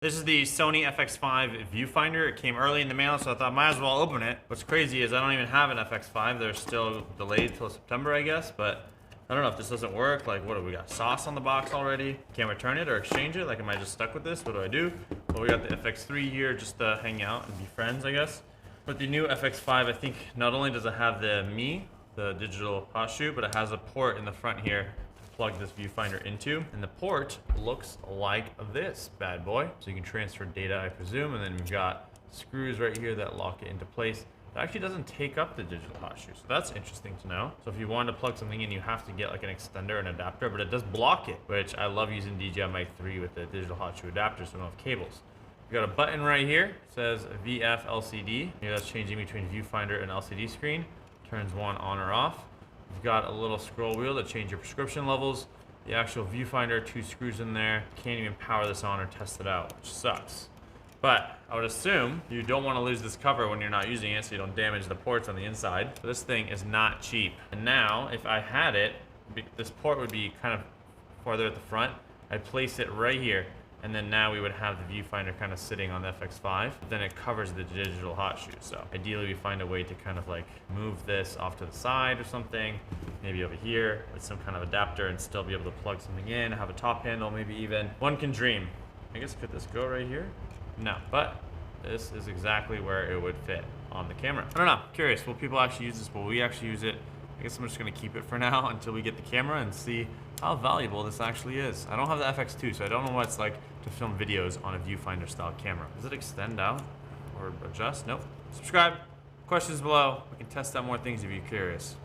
This is the Sony FX5 Viewfinder. It came early in the mail, so I thought might as well open it. What's crazy is I don't even have an FX5. They're still delayed till September, I guess, but I don't know if this doesn't work. Like, what do we got? Sauce on the box already? Can't return it or exchange it? Like, am I just stuck with this? What do I do? Well, we got the FX3 here just to hang out and be friends, I guess. But the new FX5, I think not only does it have the digital hot shoe, but it has a port in the front here plug this viewfinder into, and the port looks like this bad boy. So you can transfer data, I presume, and then we've got screws right here that lock it into place. It actually doesn't take up the digital hot shoe, so that's interesting to know. So if you wanted to plug something in, you have to get like an extender and adapter, but it does block it, which I love using DJI Mic 3 with the digital hot shoe adapter, so we don't have cables. You got a button right here, it says VF LCD. Maybe that's changing between viewfinder and LCD screen. Turns one on or off. You've got a little scroll wheel to change your prescription levels. The actual viewfinder, 2 screws in there. Can't even power this on or test it out, which sucks. But I would assume you don't want to lose this cover when you're not using it so you don't damage the ports on the inside. So this thing is not cheap. And now, if I had it, this port would be kind of farther at the front. I'd place it right here. And then now we would have the viewfinder kind of sitting on the FX5. But then it covers the digital hot shoe. So ideally we find a way to kind of like move this off to the side or something. Maybe over here with some kind of adapter and still be able to plug something in, have a top handle maybe even. One can dream. I guess could this go right here? No, but this is exactly where it would fit on the camera. I don't know, curious, will people actually use this? Will we actually use it? I guess I'm just gonna keep it for now until we get the camera and see how valuable this actually is. I don't have the FX2, so I don't know what it's like to film videos on a viewfinder style camera. Does it extend out or adjust? Nope. Subscribe, questions below. We can test out more things if you're curious.